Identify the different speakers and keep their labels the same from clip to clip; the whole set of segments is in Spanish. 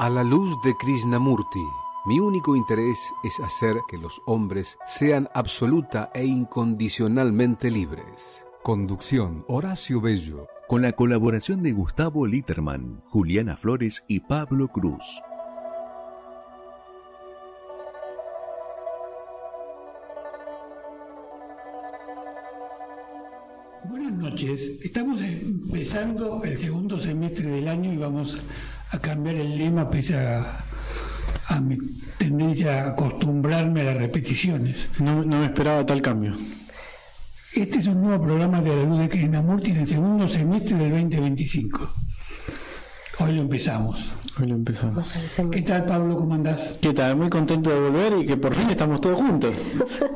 Speaker 1: A la luz de Krishnamurti, mi único interés es hacer que los hombres sean absoluta e incondicionalmente libres. Conducción: Horacio Bello.
Speaker 2: Con la colaboración de Gustavo Litterman, Juliana Flores y Pablo Cruz.
Speaker 3: Buenas noches. Estamos empezando el segundo semestre del año y vamos a cambiar el lema pese a mi tendencia a acostumbrarme a las repeticiones.
Speaker 4: No me esperaba tal cambio.
Speaker 3: Este es un nuevo programa de La Luz de Krishnamurti en el segundo semestre del 2025. Hoy lo empezamos. ¿Qué tal, Pablo? ¿Cómo andás?
Speaker 4: ¿Qué tal? Muy contento de volver y que por fin estamos todos juntos.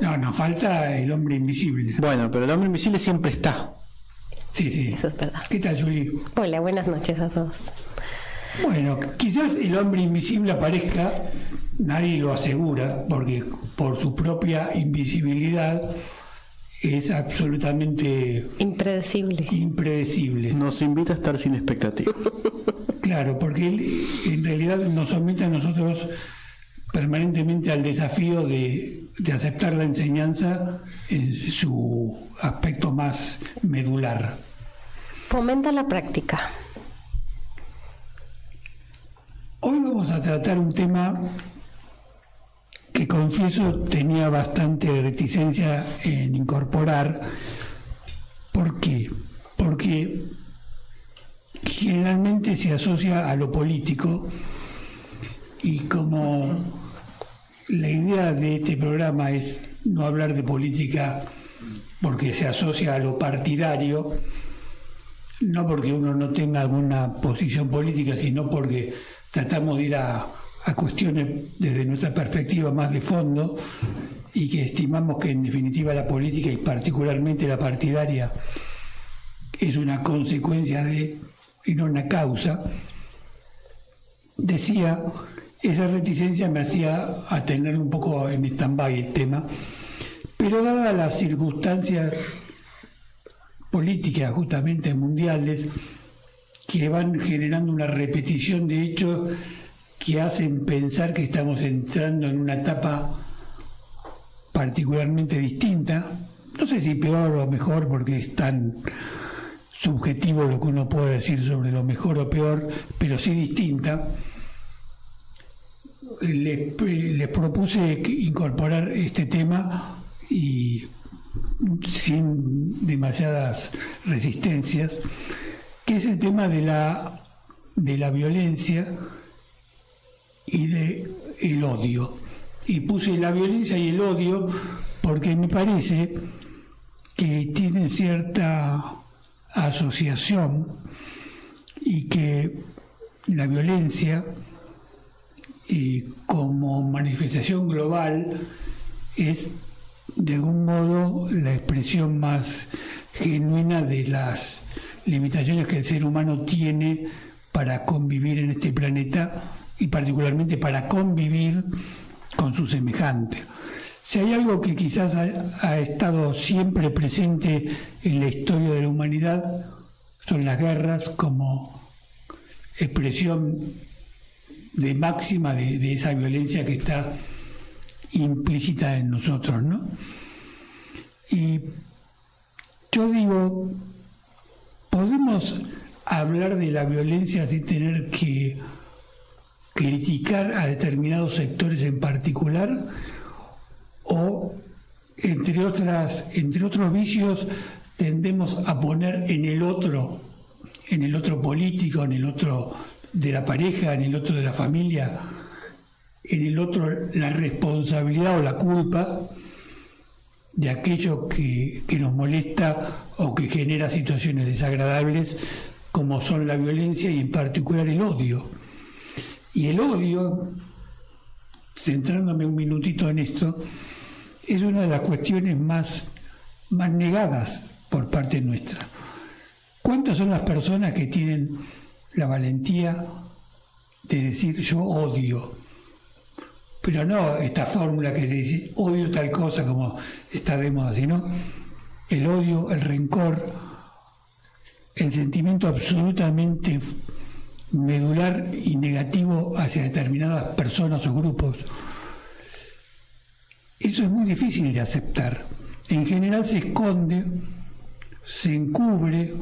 Speaker 3: No, nos falta el hombre invisible.
Speaker 4: Bueno, pero el hombre invisible siempre está.
Speaker 3: Sí.
Speaker 5: Eso es verdad.
Speaker 3: ¿Qué tal, Juli?
Speaker 5: Hola, buenas noches a todos.
Speaker 3: Bueno, quizás el hombre invisible aparezca, nadie lo asegura, porque por su propia invisibilidad es absolutamente impredecible.
Speaker 4: Nos invita a estar sin expectativa.
Speaker 3: Claro, porque él en realidad nos somete a nosotros permanentemente al desafío de aceptar la enseñanza en su aspecto más medular.
Speaker 5: Fomenta la práctica.
Speaker 3: Hoy vamos a tratar un tema que confieso tenía bastante reticencia en incorporar. ¿Por qué? Porque generalmente se asocia a lo político y como la idea de este programa es no hablar de política porque se asocia a lo partidario, no porque uno no tenga alguna posición política, sino porque tratamos de ir a cuestiones desde nuestra perspectiva más de fondo y que estimamos que en definitiva la política y particularmente la partidaria es una consecuencia de y no una causa. Decía, esa reticencia me hacía a tener un poco en stand-by el tema, pero dadas las circunstancias políticas justamente mundiales que van generando una repetición de hechos que hacen pensar que estamos entrando en una etapa particularmente distinta, no sé si peor o mejor porque es tan subjetivo lo que uno puede decir sobre lo mejor o peor, pero sí distinta. Les propuse incorporar este tema y sin demasiadas resistencias, que es el tema de la violencia y del odio. Y puse la violencia y el odio porque me parece que tienen cierta asociación y que la violencia como manifestación global es de algún modo la expresión más genuina de las limitaciones que el ser humano tiene para convivir en este planeta y particularmente para convivir con su semejante. Si hay algo que quizás ha estado siempre presente en la historia de la humanidad, son las guerras como expresión de máxima de esa violencia que está implícita en nosotros, ¿no? Y yo digo, ¿podemos hablar de la violencia sin tener que criticar a determinados sectores en particular? O entre otros vicios tendemos a poner en el otro político, en el otro de la pareja, en el otro de la familia, en el otro la responsabilidad o la culpa de aquello que nos molesta o que genera situaciones desagradables, como son la violencia y en particular el odio. Y el odio, centrándome un minutito en esto, es una de las cuestiones más negadas por parte nuestra. ¿Cuántas son las personas que tienen la valentía de decir yo odio? Pero no esta fórmula que se dice odio tal cosa como está de moda, sino el odio, el rencor, el sentimiento absolutamente medular y negativo hacia determinadas personas o grupos. Eso es muy difícil de aceptar. En general se esconde, se encubre,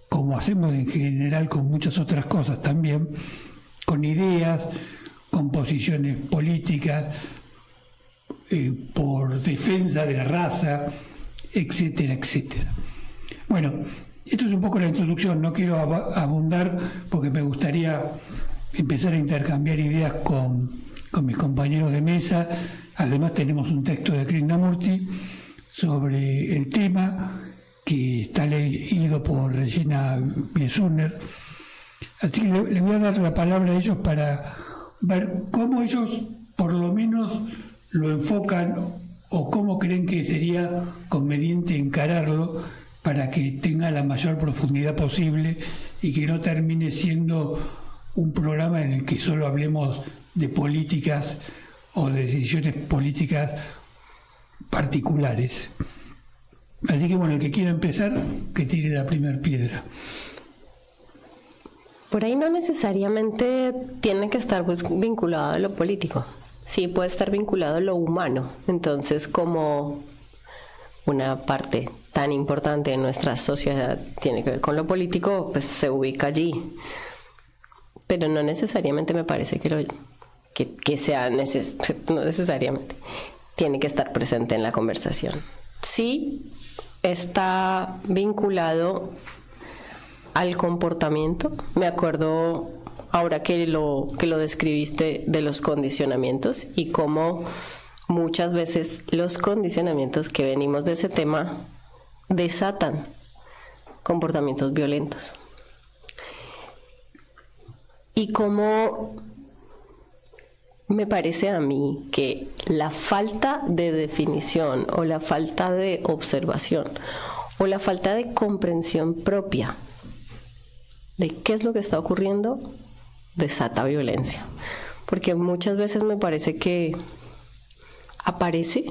Speaker 3: como hacemos en general con muchas otras cosas también, con ideas, con posiciones políticas, por defensa de la raza, etcétera, etcétera. Bueno, esto es un poco la introducción, no quiero abundar porque me gustaría empezar a intercambiar ideas con mis compañeros de mesa. Además tenemos un texto de Krishnamurti sobre el tema que está leído por Regina Biesuner. Así que le voy a dar la palabra a ellos para ver cómo ellos por lo menos lo enfocan o cómo creen que sería conveniente encararlo para que tenga la mayor profundidad posible y que no termine siendo un programa en el que solo hablemos de políticas o de decisiones políticas particulares. Así que bueno, el que quiera empezar, que tire la primera piedra.
Speaker 5: Por ahí no necesariamente tiene que estar vinculado a lo político. Sí puede estar vinculado a lo humano. Entonces, como una parte tan importante de nuestra sociedad tiene que ver con lo político, pues se ubica allí. Pero no necesariamente me parece que sea no necesariamente tiene que estar presente en la conversación. Sí está vinculado al comportamiento. Me acuerdo ahora que lo describiste de los condicionamientos y cómo muchas veces los condicionamientos que venimos de ese tema desatan comportamientos violentos. Y cómo me parece a mí que la falta de definición o la falta de observación o la falta de comprensión propia de qué es lo que está ocurriendo desata violencia. Porque muchas veces me parece que aparece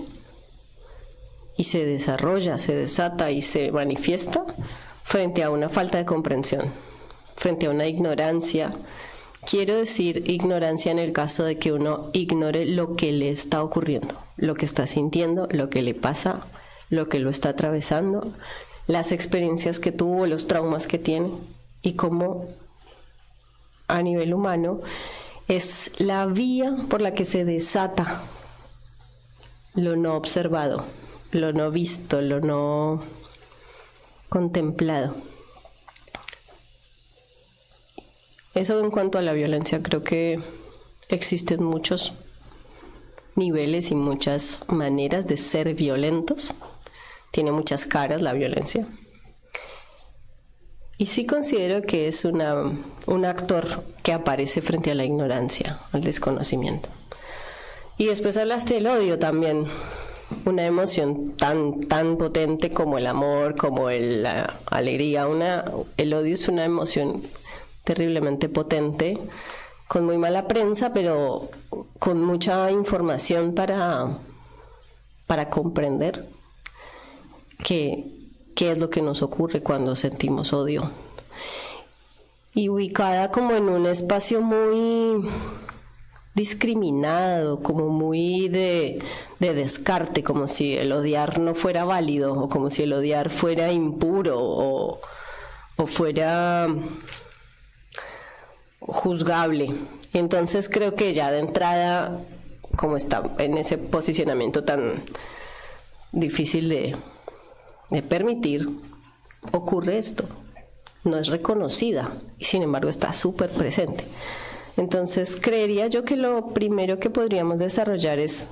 Speaker 5: y se desarrolla, se desata y se manifiesta frente a una falta de comprensión, frente a una ignorancia. Quiero decir ignorancia en el caso de que uno ignore lo que le está ocurriendo, lo que está sintiendo, lo que le pasa, lo que lo está atravesando, las experiencias que tuvo, los traumas que tiene, y cómo a nivel humano es la vía por la que se desata lo no observado, lo no visto, lo no contemplado. Eso en cuanto a la violencia, creo que existen muchos niveles y muchas maneras de ser violentos. Tiene muchas caras la violencia. Y sí considero que es un actor que aparece frente a la ignorancia, al desconocimiento. Y después hablaste del odio también, una emoción tan potente como el amor, como la alegría. El odio es una emoción terriblemente potente, con muy mala prensa, pero con mucha información para comprender qué es lo que nos ocurre cuando sentimos odio. Y ubicada como en un espacio muy discriminado, como muy de descarte, como si el odiar no fuera válido, o como si el odiar fuera impuro, o fuera juzgable. Entonces creo que ya de entrada, como está en ese posicionamiento tan difícil de permitir, ocurre esto. No es reconocida y sin embargo está súper presente. Entonces creería yo que lo primero que podríamos desarrollar es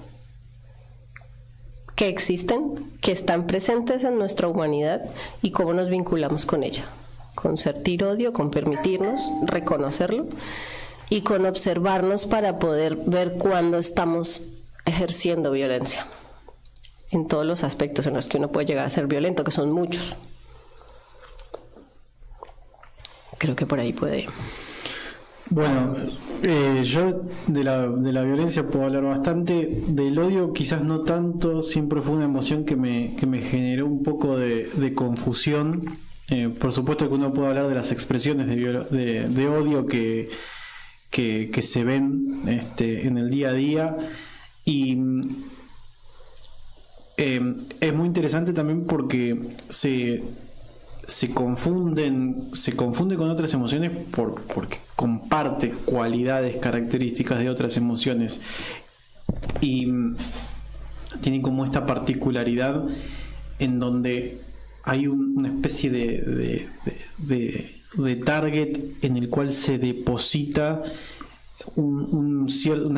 Speaker 5: que existen, que están presentes en nuestra humanidad y cómo nos vinculamos con ella. Con sentir odio, con permitirnos reconocerlo y con observarnos para poder ver cuándo estamos ejerciendo violencia en todos los aspectos en los que uno puede llegar a ser violento, que son muchos. Creo que por ahí puede.
Speaker 4: Bueno, yo de la violencia puedo hablar bastante. Del odio quizás no tanto. Siempre fue una emoción que me generó un poco de confusión Por supuesto que uno puede hablar de las expresiones de odio que se ven en el día a día, y es muy interesante también porque se confunde con otras emociones porque comparte cualidades, características de otras emociones, y tiene como esta particularidad en donde hay una especie de target en el cual se deposita una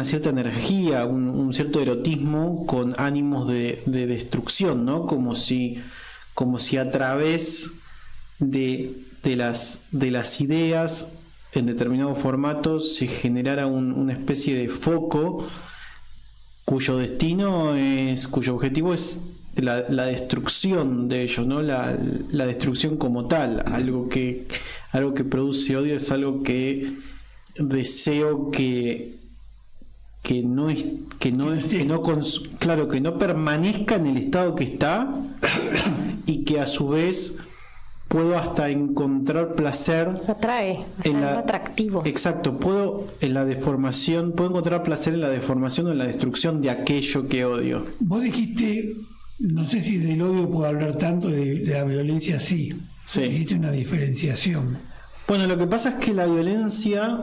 Speaker 4: cierta energía, un cierto erotismo con ánimos de destrucción, ¿no? Como si a través de las ideas en determinados formatos se generara una especie de foco cuyo objetivo es la destrucción de ellos, ¿no? La destrucción como tal. Algo que produce odio es algo que deseo que no permanezca en el estado que está, y que a su vez puedo hasta encontrar placer.
Speaker 5: Atrae, es algo atractivo.
Speaker 4: Exacto, puedo encontrar placer en la deformación o en la destrucción de aquello que odio.
Speaker 3: Vos dijiste, no sé si del odio puedo hablar tanto, de la violencia sí. Dijiste una diferenciación.
Speaker 4: Bueno, lo que pasa es que la violencia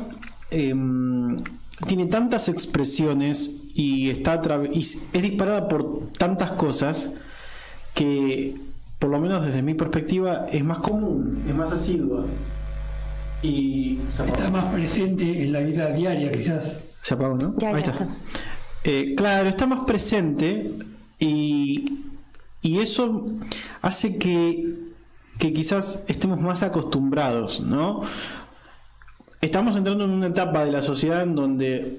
Speaker 4: tiene tantas expresiones y es disparada por tantas cosas que, por lo menos desde mi perspectiva, es más común, es más asidua. Y
Speaker 3: está más presente en la vida diaria, quizás.
Speaker 4: Se apagó, ¿no?
Speaker 5: Ya
Speaker 4: Ahí está. Claro, está más presente, y eso hace que quizás estemos más acostumbrados, ¿no? Estamos entrando en una etapa de la sociedad en donde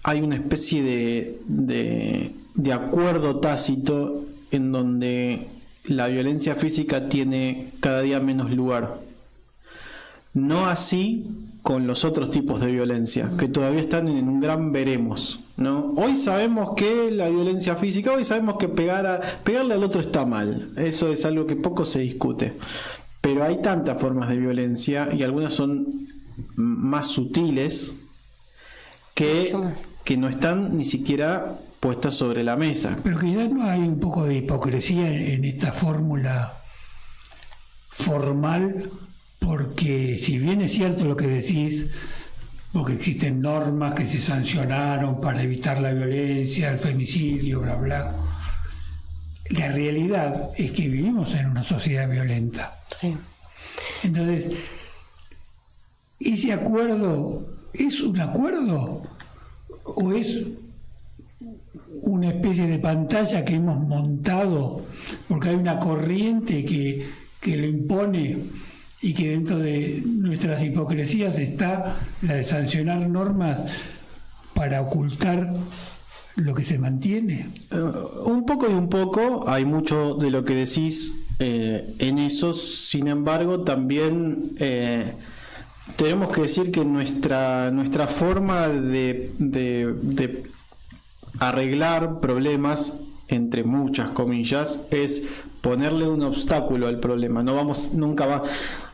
Speaker 4: hay una especie de acuerdo tácito en donde la violencia física tiene cada día menos lugar. No así con los otros tipos de violencia, que todavía están en un gran veremos, ¿no? Hoy sabemos que la violencia física, hoy sabemos que pegarle al otro está mal. Eso es algo que poco se discute. Pero hay tantas formas de violencia, y algunas son más sutiles, que no están ni siquiera puestas sobre la mesa.
Speaker 3: Pero quizás no hay un poco de hipocresía en esta fórmula formal, porque si bien es cierto lo que decís, porque existen normas que se sancionaron para evitar la violencia, el femicidio, bla bla, la realidad es que vivimos en una sociedad violenta.
Speaker 5: Sí.
Speaker 3: Entonces, ¿ese acuerdo es un acuerdo o es una especie de pantalla que hemos montado porque hay una corriente que lo impone, y que dentro de nuestras hipocresías está la de sancionar normas para ocultar lo que se mantiene?
Speaker 4: Un poco y un poco, hay mucho de lo que decís en eso. Sin embargo, también tenemos que decir que nuestra forma de arreglar problemas, entre muchas comillas, es ponerle un obstáculo al problema.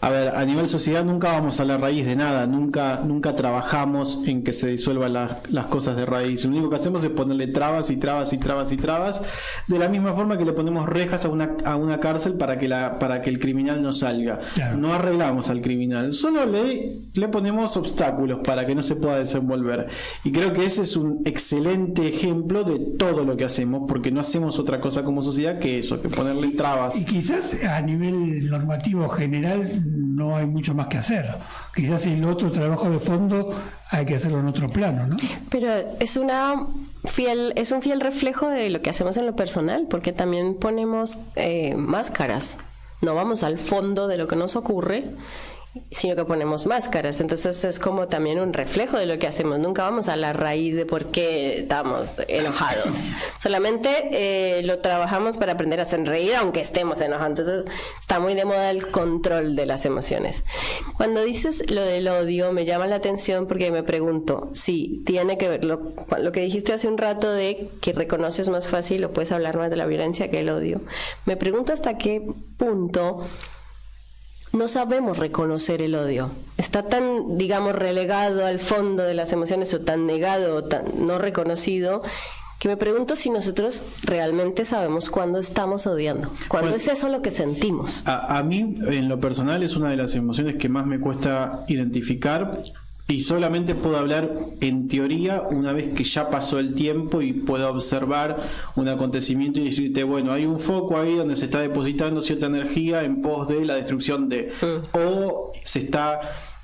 Speaker 4: A nivel sociedad nunca vamos a la raíz de nada, nunca trabajamos en que se disuelvan las cosas de raíz. Lo único que hacemos es ponerle trabas y trabas y trabas y trabas, de la misma forma que le ponemos rejas a una cárcel para que el criminal no salga. Claro. No arreglamos al criminal, solo le ponemos obstáculos para que no se pueda desenvolver. Y creo que ese es un excelente ejemplo de todo lo que hacemos, porque no hacemos otra cosa como sociedad que eso, que ponerle trabas.
Speaker 3: Y quizás a nivel normativo general no hay mucho más que hacer. Quizás el otro trabajo de fondo hay que hacerlo en otro plano, ¿no?
Speaker 5: Pero es un fiel reflejo de lo que hacemos en lo personal, porque también ponemos máscaras. No vamos al fondo de lo que nos ocurre, sino que ponemos máscaras. Entonces es como también un reflejo de lo que hacemos. Nunca vamos a la raíz de por qué estamos enojados. Solamente lo trabajamos para aprender a sonreír aunque estemos enojados. Entonces está muy de moda el control de las emociones. Cuando dices lo del odio, me llama la atención porque me pregunto si tiene que ver lo que dijiste hace un rato, de que reconoces más fácil o puedes hablar más de la violencia que el odio. Me pregunto hasta qué punto no sabemos reconocer el odio. Está tan, digamos, relegado al fondo de las emociones, o tan negado, o tan no reconocido, que me pregunto si nosotros realmente sabemos cuándo estamos odiando. ¿Cuándo es eso lo que sentimos?
Speaker 4: A mí, en lo personal, es una de las emociones que más me cuesta identificar, y solamente puedo hablar en teoría una vez que ya pasó el tiempo y puedo observar un acontecimiento y decirte, bueno, hay un foco ahí donde se está depositando cierta energía en pos de la destrucción de... O se está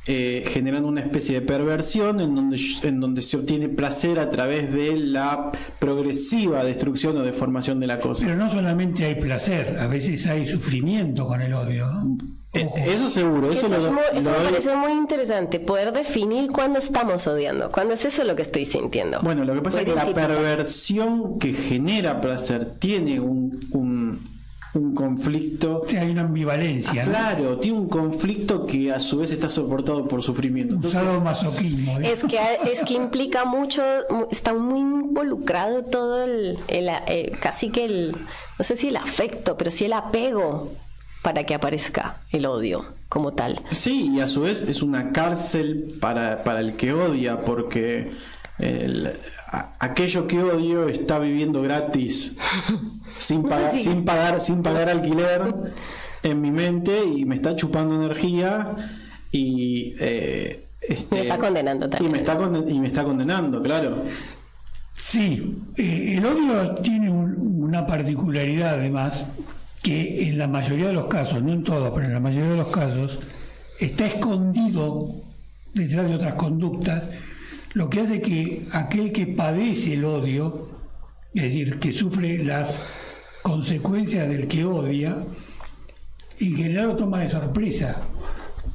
Speaker 4: generando una especie de perversión en donde se obtiene placer a través de la progresiva destrucción o deformación de la cosa.
Speaker 3: Pero no solamente hay placer, a veces hay sufrimiento con el odio, ¿no?
Speaker 4: Eso seguro, eso
Speaker 5: me parece muy interesante, poder definir cuándo estamos odiando, cuándo es eso lo que estoy sintiendo.
Speaker 4: Bueno, lo que pasa es que la perversión que genera placer tiene un conflicto.
Speaker 3: O sea, hay una ambivalencia.
Speaker 4: Claro, tiene un conflicto que a su vez está soportado por sufrimiento.
Speaker 3: Entonces, un sadomasoquismo.
Speaker 5: Es que implica mucho, está muy involucrado todo casi que no sé si el afecto, pero sí el apego, para que aparezca el odio como tal.
Speaker 4: Sí, y a su vez es una cárcel para el que odia, porque aquello que odio está viviendo gratis, sin pagar alquiler en mi mente, y me está chupando energía y
Speaker 5: me está condenando también.
Speaker 4: Y me está condenando, claro.
Speaker 3: Sí, el odio tiene una particularidad además, que en la mayoría de los casos, no en todos, pero en la mayoría de los casos, está escondido detrás de otras conductas, lo que hace que aquel que padece el odio, es decir, que sufre las consecuencias del que odia, en general lo toma de sorpresa,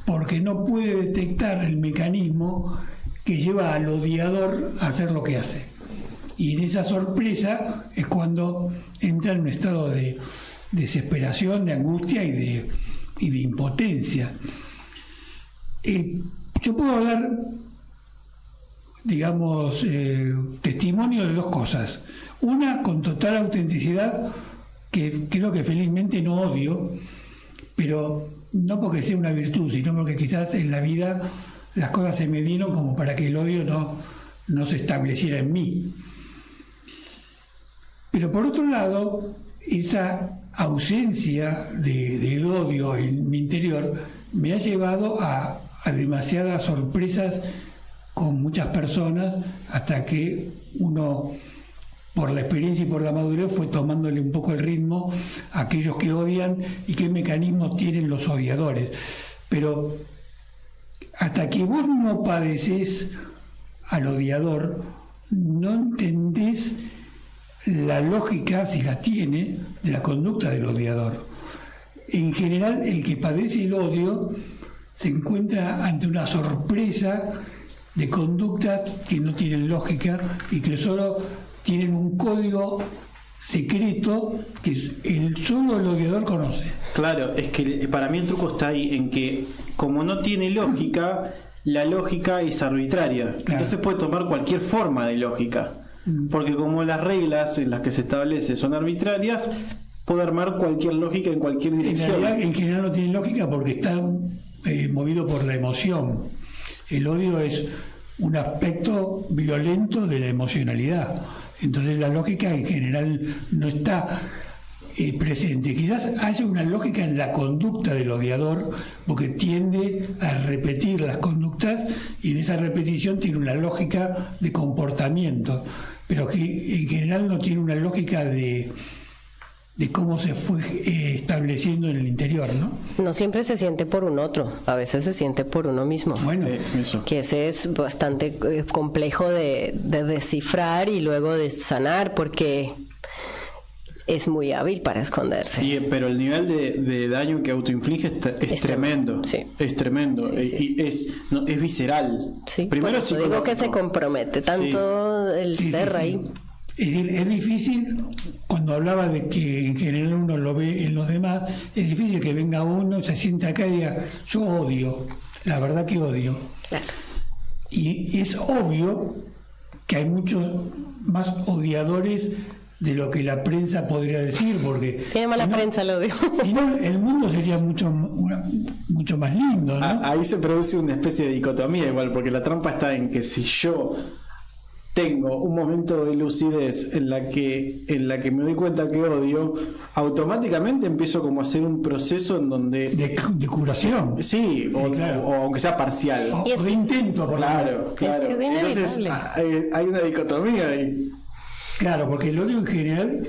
Speaker 3: porque no puede detectar el mecanismo que lleva al odiador a hacer lo que hace. Y en esa sorpresa es cuando entra en un estado de desesperación, de angustia y de impotencia. Yo puedo hablar, digamos, testimonio de dos cosas. Una, con total autenticidad, que creo que felizmente no odio, pero no porque sea una virtud, sino porque quizás en la vida las cosas se me dieron como para que el odio no se estableciera en mí. Pero por otro lado, esa ausencia de odio en mi interior me ha llevado a demasiadas sorpresas con muchas personas, hasta que uno, por la experiencia y por la madurez, fue tomándole un poco el ritmo a aquellos que odian y qué mecanismos tienen los odiadores. Pero hasta que vos no padeces al odiador, no entendés la lógica, si la tiene, de la conducta del odiador. En general, el que padece el odio se encuentra ante una sorpresa de conductas que no tienen lógica y que solo tienen un código secreto que solo el odiador conoce.
Speaker 4: Claro, es que para mí el truco está ahí, en que como no tiene lógica, la lógica es arbitraria. Claro. Entonces puede tomar cualquier forma de lógica. Porque como las reglas en las que se establece son arbitrarias, puede armar cualquier lógica en cualquier dirección.
Speaker 3: En realidad, en general no tiene lógica porque está movido por la emoción. El odio es un aspecto violento de la emocionalidad. Entonces la lógica en general no está presente. Quizás haya una lógica en la conducta del odiador, porque tiende a repetir las conductas y en esa repetición tiene una lógica de comportamiento, pero que en general no tiene una lógica de cómo se fue estableciendo en el interior, ¿no?
Speaker 5: No siempre se siente por un otro, a veces se siente por uno mismo.
Speaker 3: Bueno,
Speaker 4: eso.
Speaker 5: Que ese es bastante complejo de descifrar y luego de sanar, porque es muy hábil para esconderse.
Speaker 4: Pero el nivel de daño que autoinflige es tremendo.
Speaker 5: Sí.
Speaker 4: Es tremendo.
Speaker 5: Sí.
Speaker 4: Y es visceral.
Speaker 5: Sí,
Speaker 4: primero
Speaker 5: por eso digo que se compromete tanto el ser ahí.
Speaker 3: Es decir, es difícil, cuando hablaba de que en general uno lo ve en los demás, es difícil que venga uno, se sienta acá y diga, yo odio, la verdad que odio.
Speaker 5: Claro.
Speaker 3: Y es obvio que hay muchos más odiadores de lo que la prensa podría decir, porque
Speaker 5: Tiene mala prensa, lo digo.
Speaker 3: si no, el mundo sería mucho más lindo, ¿no?
Speaker 4: Ahí se produce una especie de dicotomía igual, porque la trampa está en que si yo tengo un momento de lucidez en la que me doy cuenta que odio, automáticamente empiezo como a hacer un proceso en donde
Speaker 3: De curación.
Speaker 4: sí,
Speaker 3: claro.
Speaker 4: o aunque sea parcial.
Speaker 3: O
Speaker 5: Y es-
Speaker 3: de intento, por lo menos.
Speaker 4: Claro.
Speaker 5: que es inevitable.
Speaker 4: Entonces hay una dicotomía ahí.
Speaker 3: Claro, porque el odio en general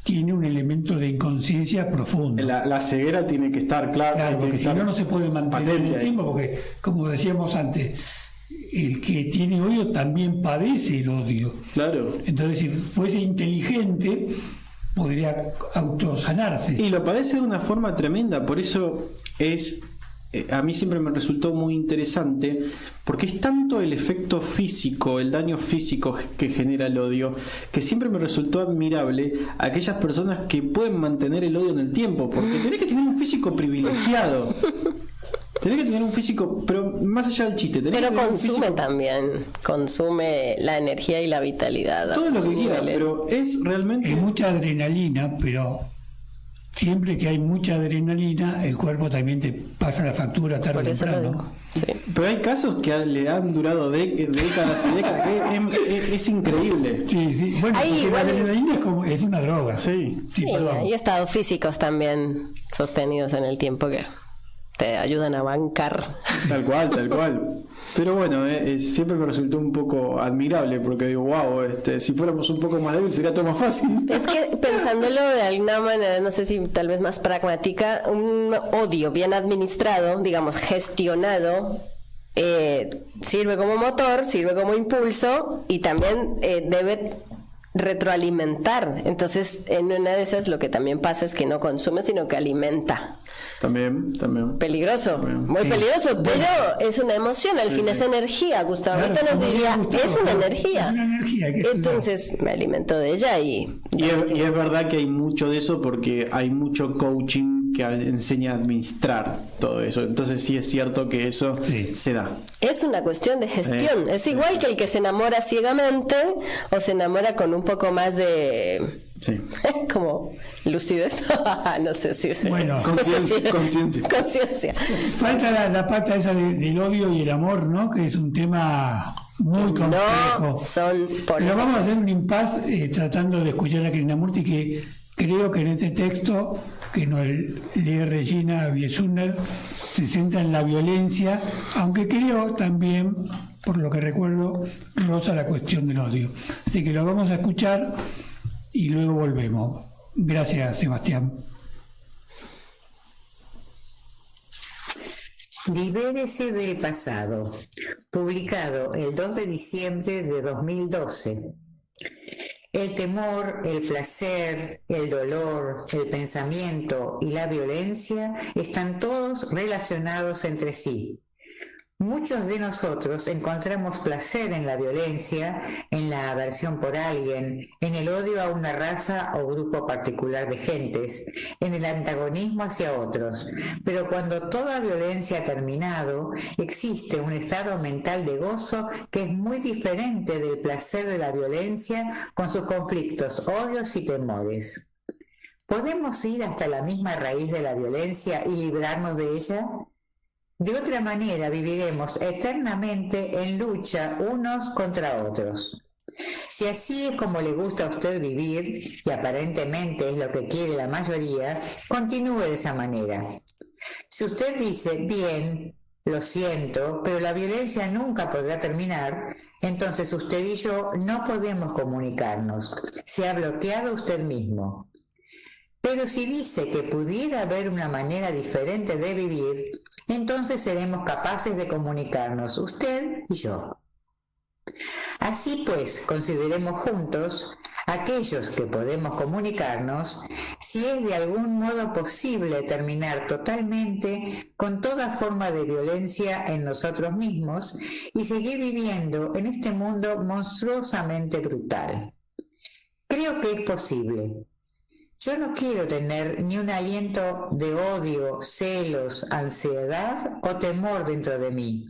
Speaker 3: tiene un elemento de inconsciencia profundo.
Speaker 4: La ceguera tiene que estar
Speaker 3: Claro,
Speaker 4: tiene
Speaker 3: porque
Speaker 4: que
Speaker 3: si
Speaker 4: estar
Speaker 3: no, no se puede mantener en
Speaker 4: patente
Speaker 3: el
Speaker 4: ahí.
Speaker 3: tiempo, porque, como decíamos antes, el que tiene odio también padece el odio.
Speaker 4: Claro.
Speaker 3: Entonces, si fuese inteligente, podría autosanarse.
Speaker 4: Y lo padece de una forma tremenda, por eso a mí siempre me resultó muy interesante, porque es tanto el efecto físico, el daño físico que genera el odio, que siempre me resultó admirable aquellas personas que pueden mantener el odio en el tiempo, porque tenés que tener un físico privilegiado. Tenés que tener un físico, pero más allá del chiste, tenés
Speaker 5: Pero
Speaker 4: que tener un
Speaker 5: consume
Speaker 4: físico,
Speaker 5: también, consume la energía y la vitalidad.
Speaker 4: todo lo que quiera,
Speaker 5: Niveles.
Speaker 4: pero es realmente...
Speaker 3: Es mucha adrenalina, pero siempre que hay mucha adrenalina, el cuerpo también te pasa la factura tarde
Speaker 5: Por
Speaker 3: o
Speaker 5: eso lo
Speaker 3: temprano.
Speaker 5: digo. Sí.
Speaker 4: Pero hay casos que le han durado décadas y décadas, es increíble.
Speaker 3: Sí, sí. Bueno,
Speaker 5: Ahí
Speaker 3: porque
Speaker 5: igual-
Speaker 3: la adrenalina es una droga.
Speaker 4: Sí.
Speaker 5: Sí,
Speaker 3: perdón.
Speaker 5: hay estados físicos también sostenidos en el tiempo que te ayudan a bancar.
Speaker 4: Tal cual. Pero bueno, siempre me resultó un poco admirable porque digo, wow, si fuéramos un poco más débiles sería todo más fácil.
Speaker 5: Es que pensándolo de alguna manera, no sé si tal vez más pragmática, un odio bien administrado, digamos, gestionado, sirve como motor, sirve como impulso y también debe retroalimentar. Entonces, en una de esas lo que también pasa es que no consume, sino que alimenta.
Speaker 4: También.
Speaker 5: Peligroso, muy
Speaker 3: Sí.
Speaker 5: peligroso, pero es una emoción, al fin es energía. Gustavo
Speaker 3: Claro,
Speaker 5: ahorita nos
Speaker 3: como
Speaker 5: diría,
Speaker 3: diría Gustavo,
Speaker 5: es una
Speaker 3: claro,
Speaker 5: energía.
Speaker 3: es una energía, hay que estudiar.
Speaker 5: Entonces me alimento de ella y
Speaker 4: Y es verdad que hay mucho de eso porque hay mucho coaching que enseña a administrar todo eso. Entonces sí es cierto que eso
Speaker 3: Sí.
Speaker 4: se da.
Speaker 5: es una cuestión de gestión. Es igual que el que se enamora ciegamente o se enamora con un poco más de
Speaker 4: Sí.
Speaker 5: como lucidez. No sé si es
Speaker 3: Bueno.
Speaker 5: conciencia.
Speaker 3: Falta la pata esa del odio y el amor, ¿no? Que es un tema muy complejo.
Speaker 5: No son por
Speaker 3: Pero
Speaker 5: eso.
Speaker 3: vamos a hacer un impasse tratando de escuchar a Krishnamurti, que creo que en este texto que nos lee Regina Biesuner se centra en la violencia, aunque creo también, por lo que recuerdo, roza la cuestión del odio. Así que lo vamos a escuchar y luego volvemos. Gracias, Sebastián.
Speaker 6: Libérese del pasado, publicado el 2 de diciembre de 2012. El temor, el placer, el dolor, el pensamiento y la violencia están todos relacionados entre sí. Muchos de nosotros encontramos placer en la violencia, en la aversión por alguien, en el odio a una raza o grupo particular de gentes, en el antagonismo hacia otros. Pero cuando toda violencia ha terminado, existe un estado mental de gozo que es muy diferente del placer de la violencia con sus conflictos, odios y temores. ¿Podemos ir hasta la misma raíz de la violencia y librarnos de ella? De otra manera viviremos eternamente en lucha unos contra otros. Si así es como le gusta a usted vivir, y aparentemente es lo que quiere la mayoría, continúe de esa manera. Si usted dice, bien, lo siento, pero la violencia nunca podrá terminar, entonces usted y yo no podemos comunicarnos. Se ha bloqueado usted mismo. Pero si dice que pudiera haber una manera diferente de vivir, entonces seremos capaces de comunicarnos, usted y yo. Así pues, consideremos juntos, aquellos que podemos comunicarnos, si es de algún modo posible terminar totalmente con toda forma de violencia en nosotros mismos y seguir viviendo en este mundo monstruosamente brutal. Creo que es posible. Yo no quiero tener ni un aliento de odio, celos, ansiedad o temor dentro de mí.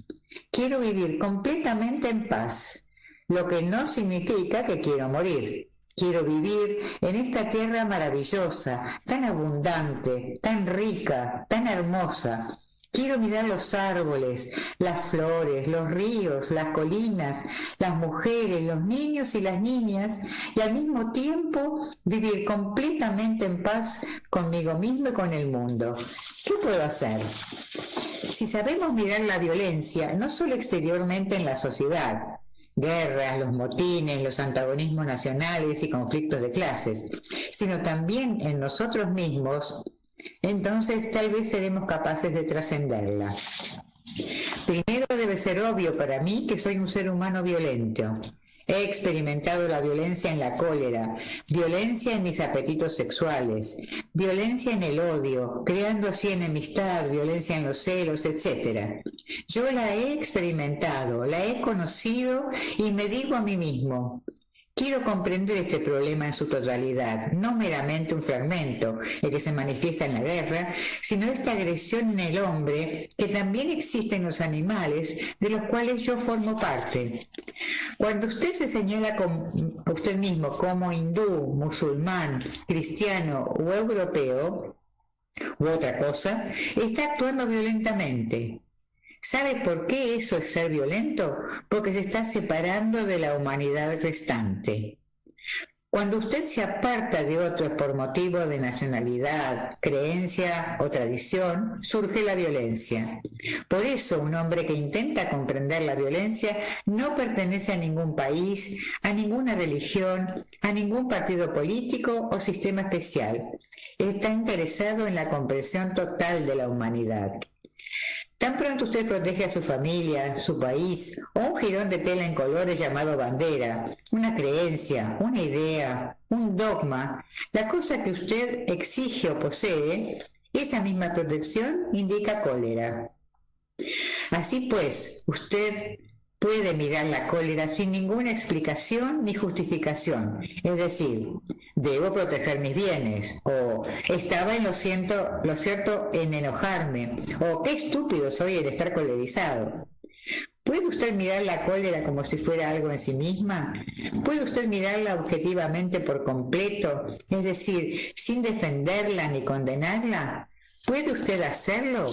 Speaker 6: Quiero vivir completamente en paz, lo que no significa que quiero morir. Quiero vivir en esta tierra maravillosa, tan abundante, tan rica, tan hermosa. Quiero mirar los árboles, las flores, los ríos, las colinas, las mujeres, los niños y las niñas, y al mismo tiempo vivir completamente en paz conmigo mismo y con el mundo. ¿Qué puedo hacer? Si sabemos mirar la violencia, no solo exteriormente en la sociedad, guerras, los motines, los antagonismos nacionales y conflictos de clases, sino también en nosotros mismos, entonces tal vez seremos capaces de trascenderla. Primero debe ser obvio para mí que soy un ser humano violento. He experimentado la violencia en la cólera, violencia en mis apetitos sexuales, violencia en el odio, creando así enemistad, violencia en los celos, etc. Yo la he experimentado, la he conocido y me digo a mí mismo: quiero comprender este problema en su totalidad, no meramente un fragmento, el que se manifiesta en la guerra, sino esta agresión en el hombre que también existe en los animales, de los cuales yo formo parte. Cuando usted se señala a usted mismo como hindú, musulmán, cristiano o europeo, u otra cosa, está actuando violentamente. ¿Sabe por qué eso es ser violento? Porque se está separando de la humanidad restante. Cuando usted se aparta de otros por motivo de nacionalidad, creencia o tradición, surge la violencia. Por eso un hombre que intenta comprender la violencia no pertenece a ningún país, a ninguna religión, a ningún partido político o sistema especial. Está interesado en la comprensión total de la humanidad. Tan pronto usted protege a su familia, su país o un jirón de tela en colores llamado bandera, una creencia, una idea, un dogma, la cosa que usted exige o posee, esa misma protección indica cólera. Así pues, usted puede mirar la cólera sin ninguna explicación ni justificación, es decir, debo proteger mis bienes, o estaba en lo cierto en enojarme, o qué estúpido soy en estar colerizado. ¿Puede usted mirar la cólera como si fuera algo en sí misma? ¿Puede usted mirarla objetivamente por completo, es decir, sin defenderla ni condenarla? ¿Puede usted hacerlo?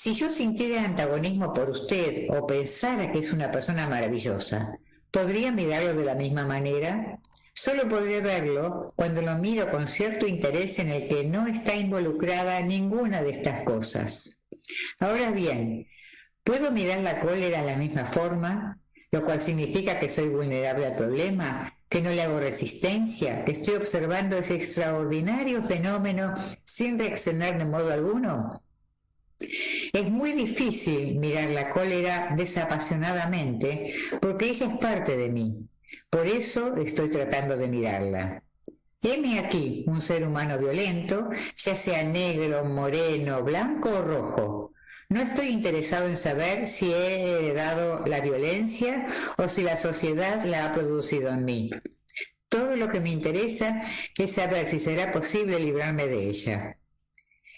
Speaker 6: Si yo sintiera antagonismo por usted o pensara que es una persona maravillosa, ¿podría mirarlo de la misma manera? Solo podré verlo cuando lo miro con cierto interés en el que no está involucrada ninguna de estas cosas. Ahora bien, ¿puedo mirar la cólera de la misma forma? Lo cual significa que soy vulnerable al problema, que no le hago resistencia, que estoy observando ese extraordinario fenómeno sin reaccionar de modo alguno. Es muy difícil mirar la cólera desapasionadamente porque ella es parte de mí. Por eso estoy tratando de mirarla. Heme aquí un ser humano violento, ya sea negro, moreno, blanco o rojo. No estoy interesado en saber si he heredado la violencia o si la sociedad la ha producido en mí. Todo lo que me interesa es saber si será posible librarme de ella.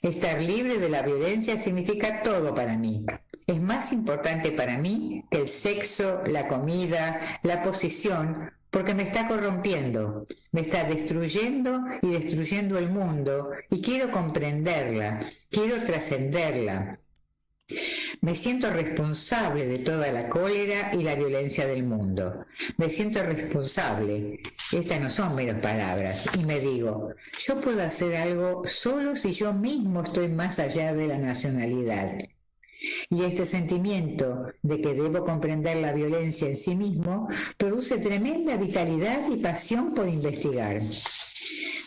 Speaker 6: Estar libre de la violencia significa todo para mí. Es más importante para mí que el sexo, la comida, la posición, porque me está corrompiendo, me está destruyendo y destruyendo el mundo, y quiero comprenderla, quiero trascenderla. Me siento responsable de toda la cólera y la violencia del mundo. Me siento responsable. Estas no son meras palabras. Y me digo, yo puedo hacer algo solo si yo mismo estoy más allá de la nacionalidad. Y este sentimiento de que debo comprender la violencia en sí mismo produce tremenda vitalidad y pasión por investigar.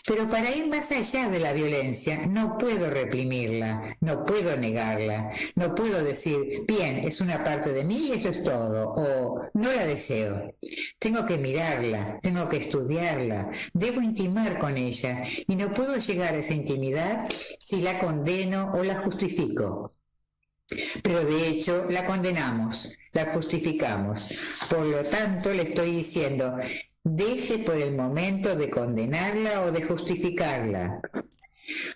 Speaker 6: Pero para ir más allá de la violencia no puedo reprimirla, no puedo negarla, no puedo decir, bien, es una parte de mí y eso es todo, o no la deseo. Tengo que mirarla, tengo que estudiarla, debo intimar con ella y no puedo llegar a esa intimidad si la condeno o la justifico. Pero de hecho la condenamos, la justificamos. Por lo tanto le estoy diciendo, deje por el momento de condenarla o de justificarla.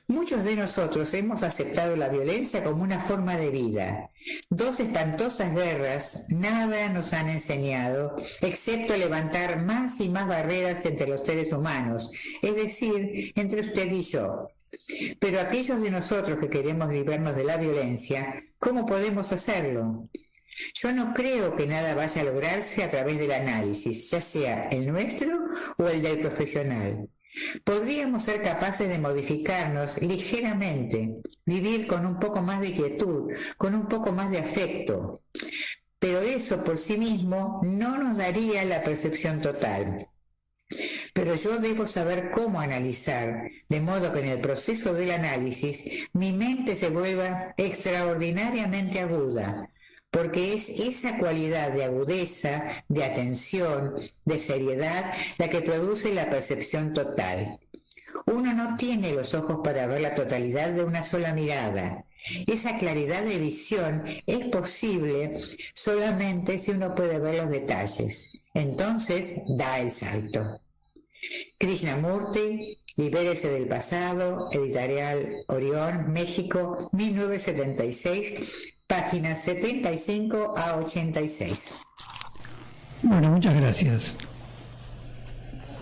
Speaker 6: Muchos de nosotros hemos aceptado la violencia como una forma de vida. 2 espantosas guerras nada nos han enseñado, excepto levantar más y más barreras entre los seres humanos, es decir, entre usted y yo. Pero aquellos de nosotros que queremos librarnos de la violencia, ¿cómo podemos hacerlo? Yo no creo que nada vaya a lograrse a través del análisis, ya sea el nuestro o el del profesional. Podríamos ser capaces de modificarnos ligeramente, vivir con un poco más de quietud, con un poco más de afecto. Pero eso por sí mismo no nos daría la percepción total. Pero yo debo saber cómo analizar, de modo que en el proceso del análisis mi mente se vuelva extraordinariamente aguda, porque es esa cualidad de agudeza, de atención, de seriedad, la que produce la percepción total. Uno no tiene los ojos para ver la totalidad de una sola mirada. Esa claridad de visión es posible solamente si uno puede ver los detalles. Entonces da el salto. Krishnamurti, Libérese del pasado, Editorial Orión, México, 1976, páginas 75 a 86.
Speaker 3: Bueno, muchas gracias.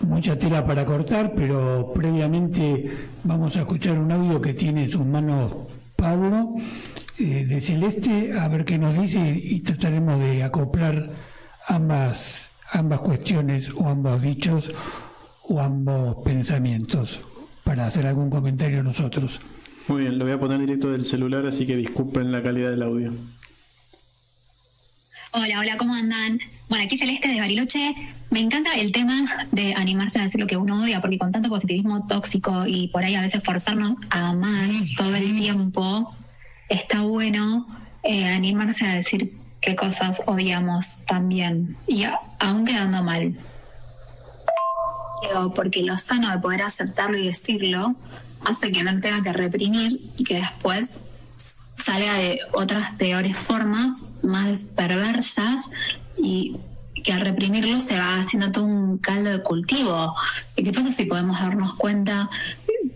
Speaker 3: Mucha tela para cortar, pero previamente vamos a escuchar un audio que tiene en sus manos Pablo, de Celeste, a ver qué nos dice, y trataremos de acoplar ambas cuestiones, o ambos dichos, o ambos pensamientos, para hacer algún comentario nosotros.
Speaker 4: Muy bien, lo voy a poner directo del celular, así que disculpen la calidad del audio.
Speaker 7: Hola, ¿cómo andan? Bueno, aquí Celeste de Bariloche. Me encanta el tema de animarse a decir lo que uno odia, porque con tanto positivismo tóxico y por ahí a veces forzarnos a amar todo el tiempo, está bueno animarse a decir qué cosas odiamos también, y aún quedando mal. Porque lo sano de poder aceptarlo y decirlo hace que no tenga que reprimir y que después salga de otras peores formas, más perversas, y que al reprimirlo se va haciendo todo un caldo de cultivo. ¿Y qué pasa si podemos darnos cuenta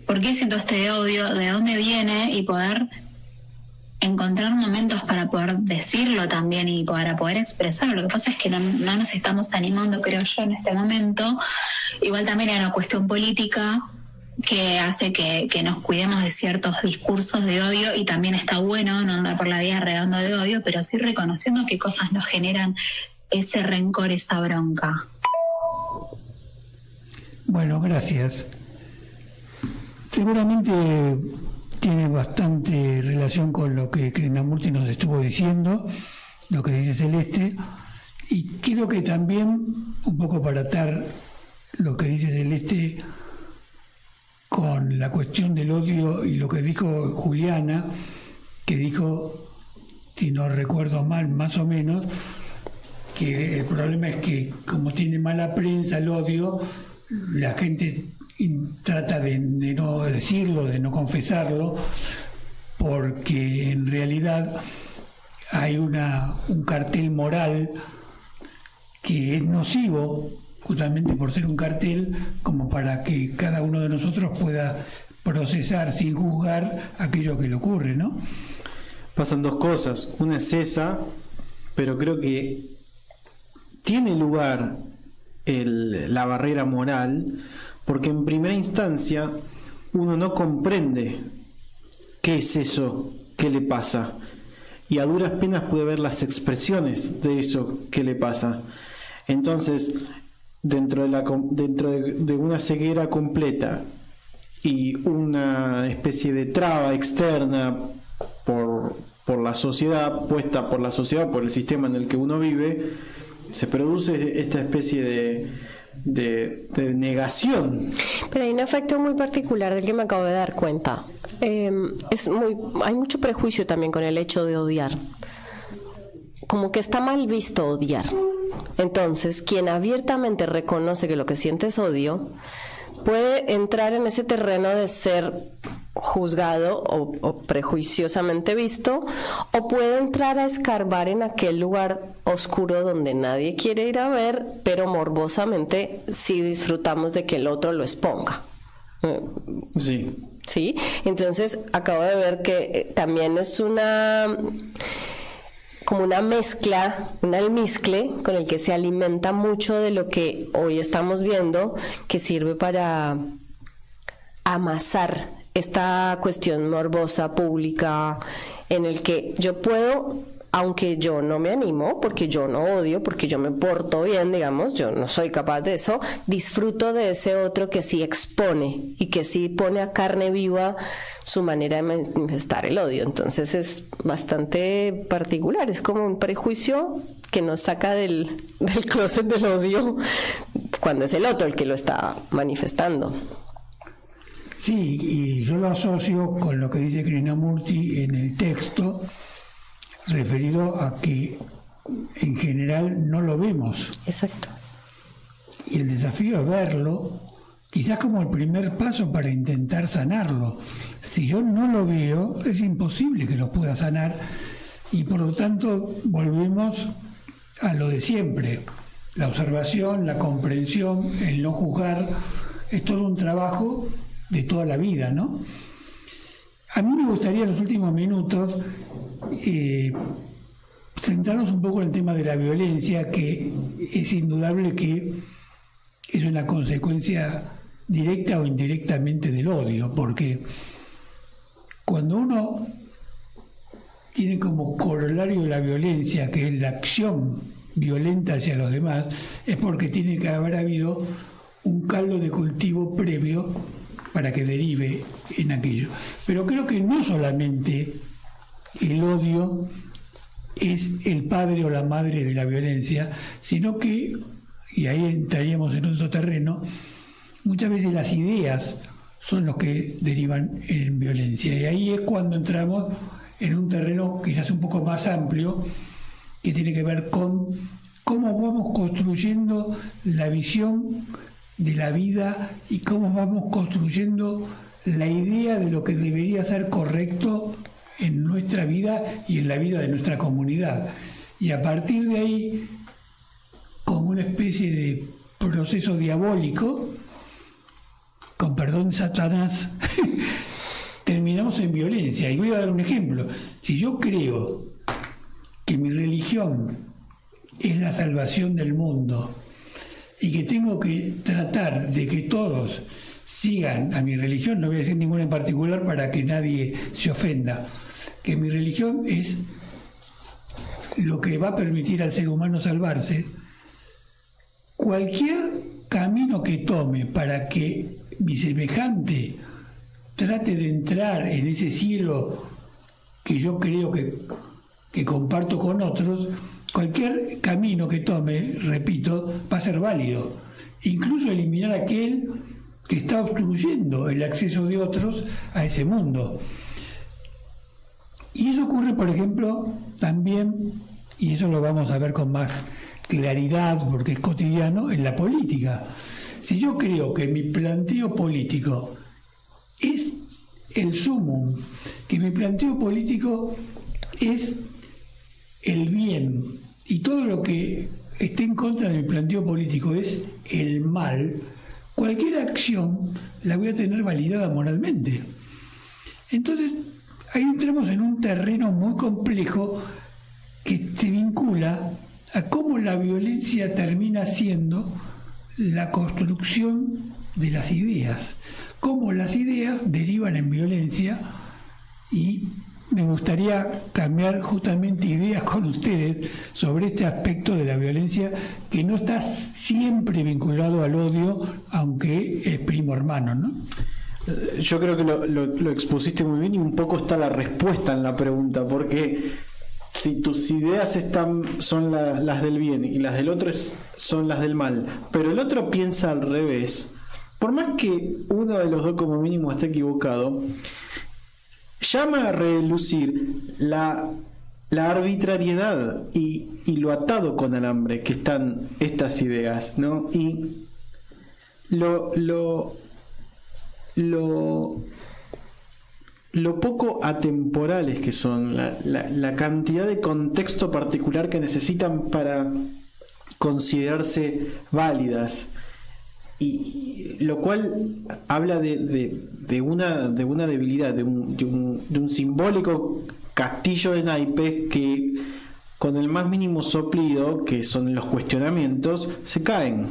Speaker 7: por qué siento este odio, de dónde viene, y poder encontrar momentos para poder decirlo también y para poder expresarlo? Lo que pasa es que no nos estamos animando, creo yo, en este momento. Igual también hay una cuestión política que hace que nos cuidemos de ciertos discursos de odio, y también está bueno no andar por la vida regando de odio, pero sí reconociendo qué cosas nos generan ese rencor, esa bronca.
Speaker 3: Bueno, gracias. Seguramente tiene bastante relación con lo que Krishnamurti nos estuvo diciendo, lo que dice Celeste, y creo que también, un poco para atar lo que dice Celeste con la cuestión del odio y lo que dijo Juliana, que dijo, si no recuerdo mal, más o menos, que el problema es que como tiene mala prensa el odio, la gente trata de no decirlo, de no confesarlo, porque en realidad hay un cartel moral que es nocivo, justamente por ser un cartel, como para que cada uno de nosotros pueda procesar sin juzgar aquello que le ocurre, ¿no?
Speaker 4: Pasan dos cosas. Una es esa, pero creo que tiene lugar la barrera moral, porque en primera instancia uno no comprende qué es eso que le pasa, y a duras penas puede ver las expresiones de eso que le pasa. Entonces, dentro de una ceguera completa y una especie de traba externa por la sociedad, puesta por la sociedad, por el sistema en el que uno vive, se produce esta especie de negación.
Speaker 5: Pero hay un efecto muy particular del que me acabo de dar cuenta. Hay mucho prejuicio también con el hecho de odiar. Como que está mal visto odiar. Entonces, quien abiertamente reconoce que lo que siente es odio, puede entrar en ese terreno de ser juzgado o prejuiciosamente visto, o puede entrar a escarbar en aquel lugar oscuro donde nadie quiere ir a ver, pero morbosamente sí disfrutamos de que el otro lo exponga.
Speaker 4: Sí.
Speaker 5: ¿sí? Entonces acabo de ver que también es como una mezcla, un almizcle con el que se alimenta mucho de lo que hoy estamos viendo, que sirve para amasar esta cuestión morbosa pública, en el que yo puedo, aunque yo no me animo, porque yo no odio, porque yo me porto bien, digamos, yo no soy capaz de eso, disfruto de ese otro que sí expone y que sí pone a carne viva su manera de manifestar el odio. Entonces es bastante particular, es como un prejuicio que nos saca del closet del odio cuando es el otro el que lo está manifestando.
Speaker 3: Sí, y yo lo asocio con lo que dice Krishnamurti en el texto, referido a que en general no lo vemos.
Speaker 5: Exacto.
Speaker 3: Y el desafío es verlo, quizás como el primer paso para intentar sanarlo. Si yo no lo veo, es imposible que lo pueda sanar, y por lo tanto volvemos a lo de siempre. La observación, la comprensión, el no juzgar, es todo un trabajo de toda la vida, ¿no? A mí me gustaría en los últimos minutos centrarnos un poco en el tema de la violencia, que es indudable que es una consecuencia directa o indirectamente del odio, porque cuando uno tiene como corolario la violencia, que es la acción violenta hacia los demás, es porque tiene que haber habido un caldo de cultivo previo para que derive en aquello. Pero creo que no solamente el odio es el padre o la madre de la violencia, sino que, y ahí entraríamos en otro terreno, muchas veces las ideas son los que derivan en violencia. Y ahí es cuando entramos en un terreno quizás un poco más amplio, que tiene que ver con cómo vamos construyendo la visión de la vida y cómo vamos construyendo la idea de lo que debería ser correcto en nuestra vida y en la vida de nuestra comunidad. Y a partir de ahí, como una especie de proceso diabólico, con perdón Satanás, terminamos en violencia. Y voy a dar un ejemplo. Si yo creo que mi religión es la salvación del mundo y que tengo que tratar de que todos sigan a mi religión, no voy a decir ninguna en particular para que nadie se ofenda, que mi religión es lo que va a permitir al ser humano salvarse, cualquier camino que tome para que mi semejante trate de entrar en ese cielo que yo creo que comparto con otros, cualquier camino que tome, repito, va a ser válido. Incluso eliminar aquel que está obstruyendo el acceso de otros a ese mundo. Y eso ocurre, por ejemplo, también, y eso lo vamos a ver con más claridad porque es cotidiano, en la política. Si yo creo que mi planteo político es el sumum, que mi planteo político es el bien, y todo lo que esté en contra de mi planteo político es el mal, cualquier acción la voy a tener validada moralmente. Entonces, ahí entramos en un terreno muy complejo que se vincula a cómo la violencia termina siendo la construcción de las ideas, cómo las ideas derivan en violencia, y me gustaría cambiar justamente ideas con ustedes sobre este aspecto de la violencia que no está siempre vinculado al odio, aunque es primo hermano, ¿no?
Speaker 4: Yo creo que lo expusiste muy bien, y un poco está la respuesta en la pregunta, porque si tus ideas son las del bien y las del otro son las del mal, pero el otro piensa al revés, por más que uno de los dos como mínimo esté equivocado, llama a relucir la arbitrariedad y lo atado con alambre que están estas ideas, ¿no? Y lo poco atemporales que son, la cantidad de contexto particular que necesitan para considerarse válidas. y lo cual habla de una debilidad, de un simbólico castillo de naipes que con el más mínimo soplido, que son los cuestionamientos, se caen,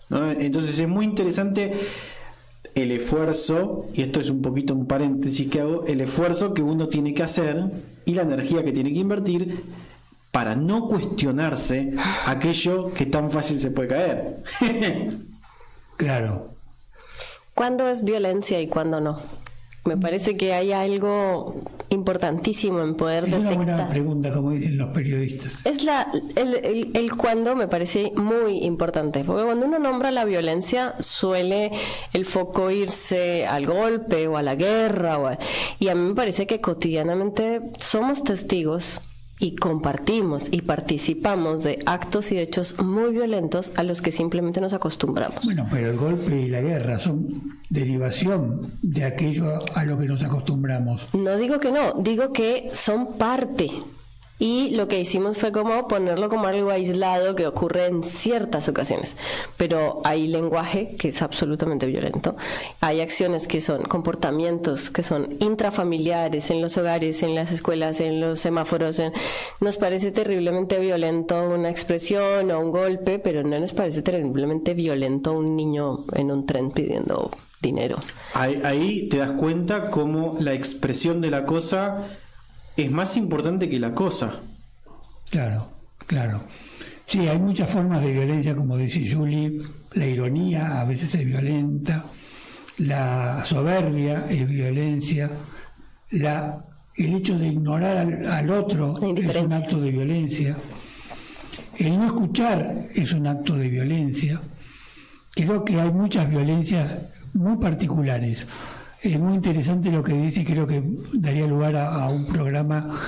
Speaker 4: ¿no? Entonces es muy interesante el esfuerzo, y esto es un poquito un paréntesis que hago, el esfuerzo que uno tiene que hacer y la energía que tiene que invertir para no cuestionarse aquello que tan fácil se puede caer.
Speaker 3: Claro.
Speaker 5: ¿Cuándo es violencia y cuándo no? Me parece que hay algo importantísimo en poder
Speaker 3: Es
Speaker 5: detectar.
Speaker 3: una buena pregunta, como dicen los periodistas.
Speaker 5: Es el cuándo me parece muy importante, porque cuando uno nombra la violencia suele el foco irse al golpe o a la guerra, y a mí me parece que cotidianamente somos testigos y compartimos y participamos de actos y hechos muy violentos a los que simplemente nos acostumbramos.
Speaker 3: Bueno, pero el golpe y la guerra son derivación de aquello a lo que nos acostumbramos.
Speaker 5: No digo que no, digo que son parte. Y lo que hicimos fue como ponerlo como algo aislado que ocurre en ciertas ocasiones. Pero hay lenguaje que es absolutamente violento. Hay acciones que son comportamientos que son intrafamiliares en los hogares, en las escuelas, en los semáforos. Nos parece terriblemente violento una expresión o un golpe, pero no nos parece terriblemente violento un niño en un tren pidiendo dinero.
Speaker 4: Ahí te das cuenta cómo la expresión de la cosa es más importante que la cosa.
Speaker 3: Claro, claro. Sí, hay muchas formas de violencia, como dice Julie. La ironía a veces es violenta, la soberbia es violencia, el hecho de ignorar al otro es un acto de violencia, el no escuchar es un acto de violencia. Creo que hay muchas violencias muy particulares. Es muy interesante lo que dice y creo que daría lugar a un programa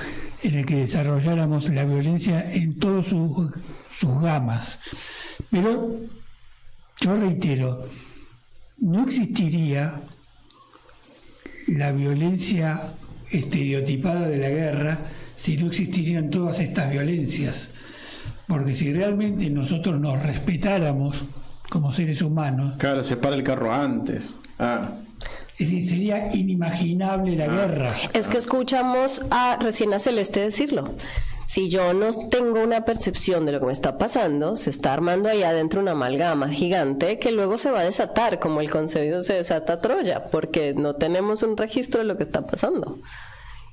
Speaker 3: en el que desarrolláramos la violencia en todas sus gamas. Pero yo reitero, no existiría la violencia estereotipada de la guerra si no existirían todas estas violencias. Porque si realmente nosotros nos respetáramos como seres humanos...
Speaker 4: Claro, se para el carro antes.
Speaker 3: Es decir, sería inimaginable la guerra.
Speaker 5: Es que escuchamos recién a Celeste decirlo. Si yo no tengo una percepción de lo que me está pasando, se está armando ahí adentro una amalgama gigante que luego se va a desatar, como el concebido se desata Troya, porque no tenemos un registro de lo que está pasando.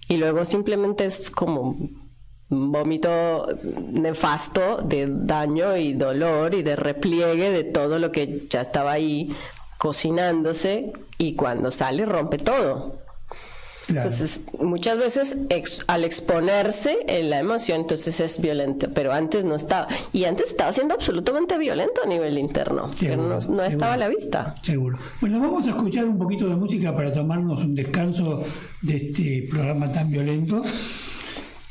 Speaker 5: Y luego simplemente es como un vómito nefasto de daño y dolor y de repliegue de todo lo que ya estaba ahí cocinándose, y cuando sale rompe todo. Claro. Entonces muchas veces al exponerse en la emoción, entonces es violento, pero antes no estaba, y antes estaba siendo absolutamente violento a nivel interno, seguro, que no estaba a la vista.
Speaker 3: Seguro. Bueno, vamos a escuchar un poquito de música para tomarnos un descanso de este programa tan violento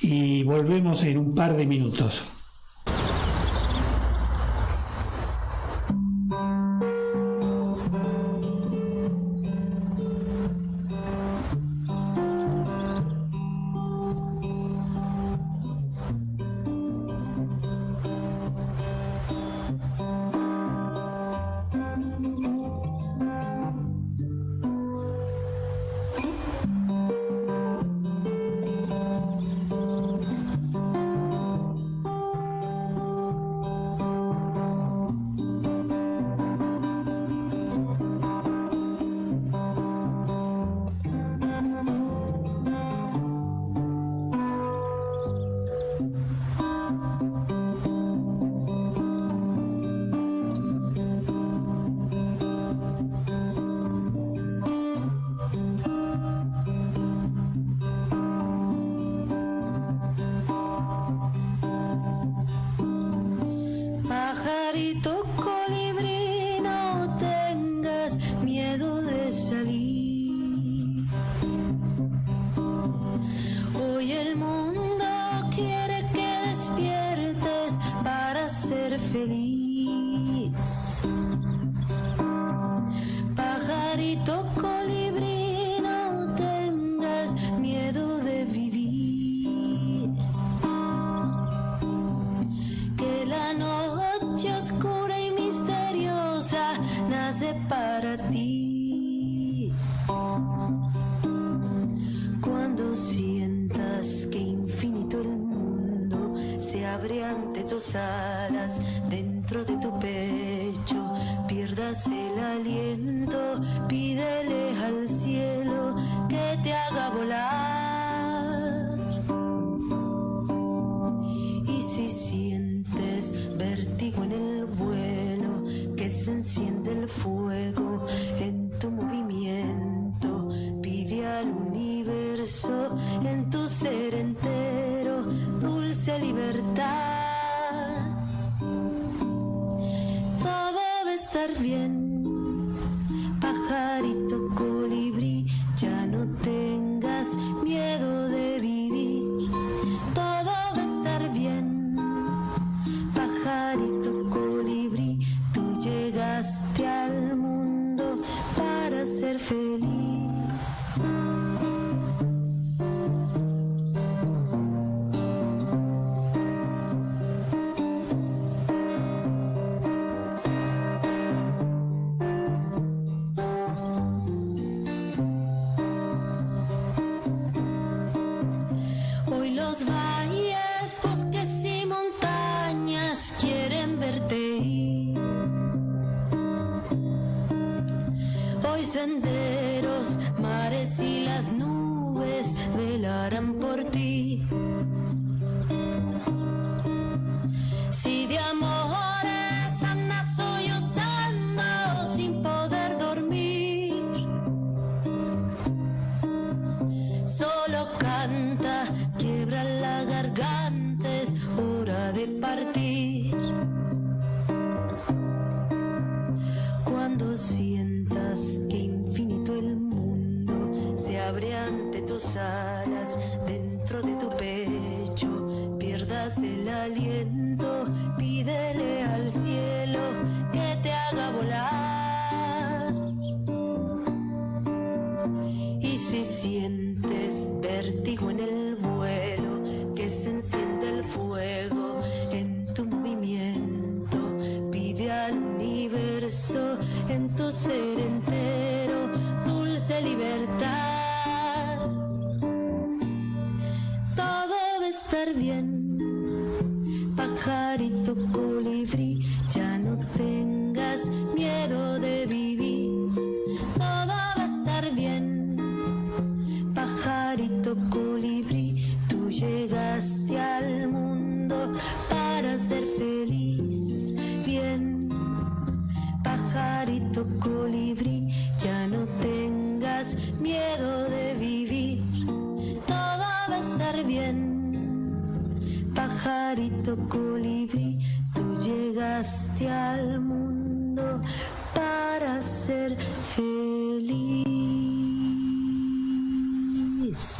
Speaker 3: y volvemos en un par de minutos.
Speaker 8: Oscura y misteriosa abre ante tus alas, dentro de tu pecho, pierdas el aliento, pídele al cielo que te haga volar. Y si sientes vértigo en el vuelo, que se enciende el fuego en tu movimiento, pide al universo en tu ser entero dulce libertad. Todo va a estar bien, pajarito colibrí, ya no tengas miedo de vivir. Todo va a estar bien, pajarito colibrí, tú llegaste al mundo para ser feliz. Hoy los valles, bosques y montañas quieren verte ir. Hoy senderos, mares y las nubes velarán por ti. Si de amores andas sollozando sin poder dormir, solo canta, quiebra la garganta, es hora de partir. Cuando sientas que infinito el mundo se abre ante tus alas, dentro de tu pecho, pierdas el aliento, pídele al cielo que te haga volar. Y si sientes vértigo en el vuelo, que se enciende el fuego en tu movimiento, pide al universo en tu ser entero dulce libertad. Todo va a estar bien, pajarito colibrí, ya no tengas miedo de vivir. Todo va a estar bien, pajarito colibrí, tú llegaste al mundo para ser feliz. Bien, pajarito colibrí, ya no tengas miedo de vivir. Todo va a estar bien, pajarito colibrí, tú llegaste al mundo para ser feliz.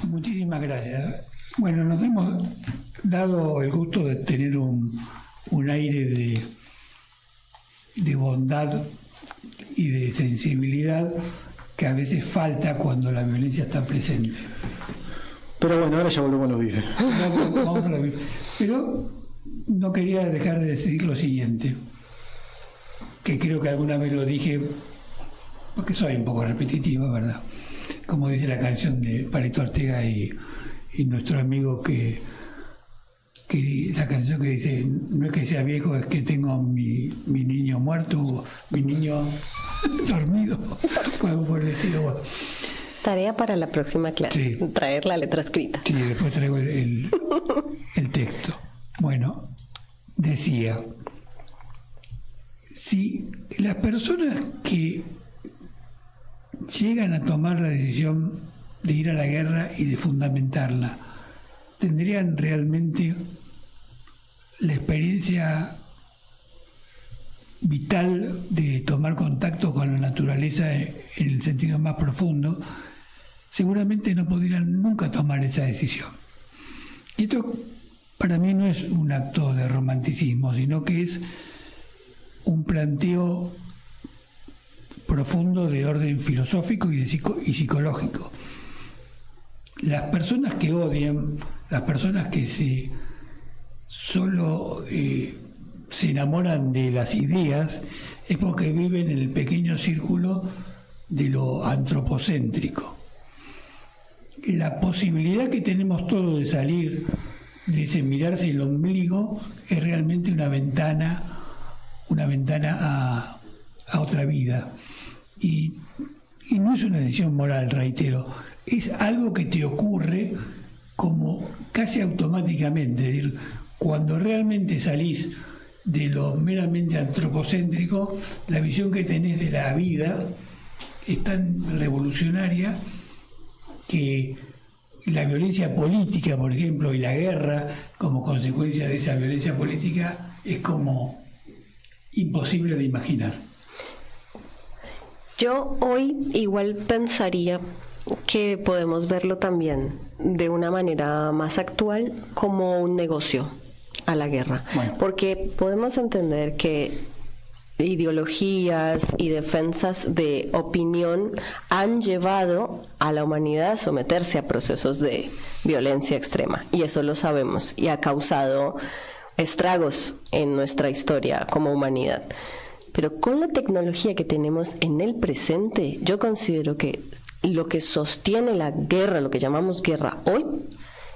Speaker 3: Muchísimas gracias. Bueno, nos hemos dado el gusto de tener un aire de bondad y de sensibilidad que a veces falta cuando la violencia está presente.
Speaker 4: Pero bueno, ahora ya volvemos a los bifes.
Speaker 3: Vamos a los bifes. Pero no quería dejar de decir lo siguiente, que creo que alguna vez lo dije, porque soy un poco repetitivo, ¿verdad? Como dice la canción de Palito Ortega y nuestro amigo que esa canción que dice, no es que sea viejo, es que tengo mi niño muerto, mi niño dormido, o algo por el estilo. Bueno.
Speaker 5: Tarea para la próxima clase,
Speaker 3: Sí.
Speaker 5: traer la letra escrita.
Speaker 3: Sí, después traigo el texto. Bueno, decía, si las personas que llegan a tomar la decisión de ir a la guerra y de fundamentarla, ¿tendrían realmente la experiencia vital de tomar contacto con la naturaleza en el sentido más profundo? Seguramente no podrían nunca tomar esa decisión. Y esto para mí no es un acto de romanticismo, sino que es un planteo profundo de orden filosófico y psicológico. Las personas que odian, las personas que solo se enamoran de las ideas, es porque viven en el pequeño círculo de lo antropocéntrico. La posibilidad que tenemos todos de salir de ese mirarse el ombligo es realmente una ventana a otra vida. Y no es una decisión moral, reitero, es algo que te ocurre como casi automáticamente. Es decir, cuando realmente salís de lo meramente antropocéntrico, la visión que tenés de la vida es tan revolucionaria que la violencia política, por ejemplo, y la guerra como consecuencia de esa violencia política es como imposible de imaginar.
Speaker 5: Yo hoy igual pensaría que podemos verlo también de una manera más actual como un negocio a la guerra, porque podemos entender que ideologías y defensas de opinión han llevado a la humanidad a someterse a procesos de violencia extrema, y eso lo sabemos, y ha causado estragos en nuestra historia como humanidad. Pero con la tecnología que tenemos en el presente, yo considero que lo que sostiene la guerra, lo que llamamos guerra hoy,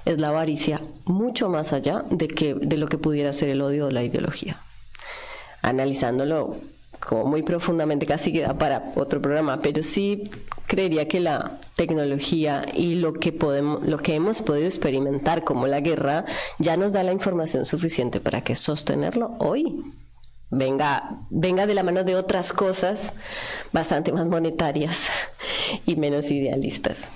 Speaker 5: es la avaricia, mucho más allá de lo que pudiera ser el odio o la ideología. Analizándolo como muy profundamente, casi queda para otro programa, pero sí creería que la tecnología y lo que hemos podido experimentar como la guerra ya nos da la información suficiente para que sostenerlo hoy venga de la mano de otras cosas bastante más monetarias y menos idealistas.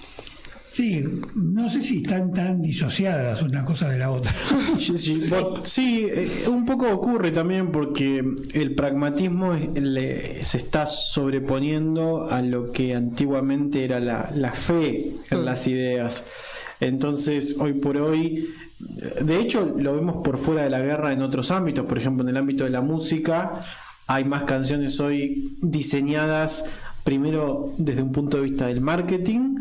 Speaker 3: Sí, no sé si están tan disociadas una cosa de la otra.
Speaker 4: Sí, un poco ocurre también porque el pragmatismo se está sobreponiendo a lo que antiguamente era la fe en las ideas. Entonces, hoy por hoy, de hecho, lo vemos por fuera de la guerra en otros ámbitos. Por ejemplo, en el ámbito de la música, hay más canciones hoy diseñadas primero desde un punto de vista del marketing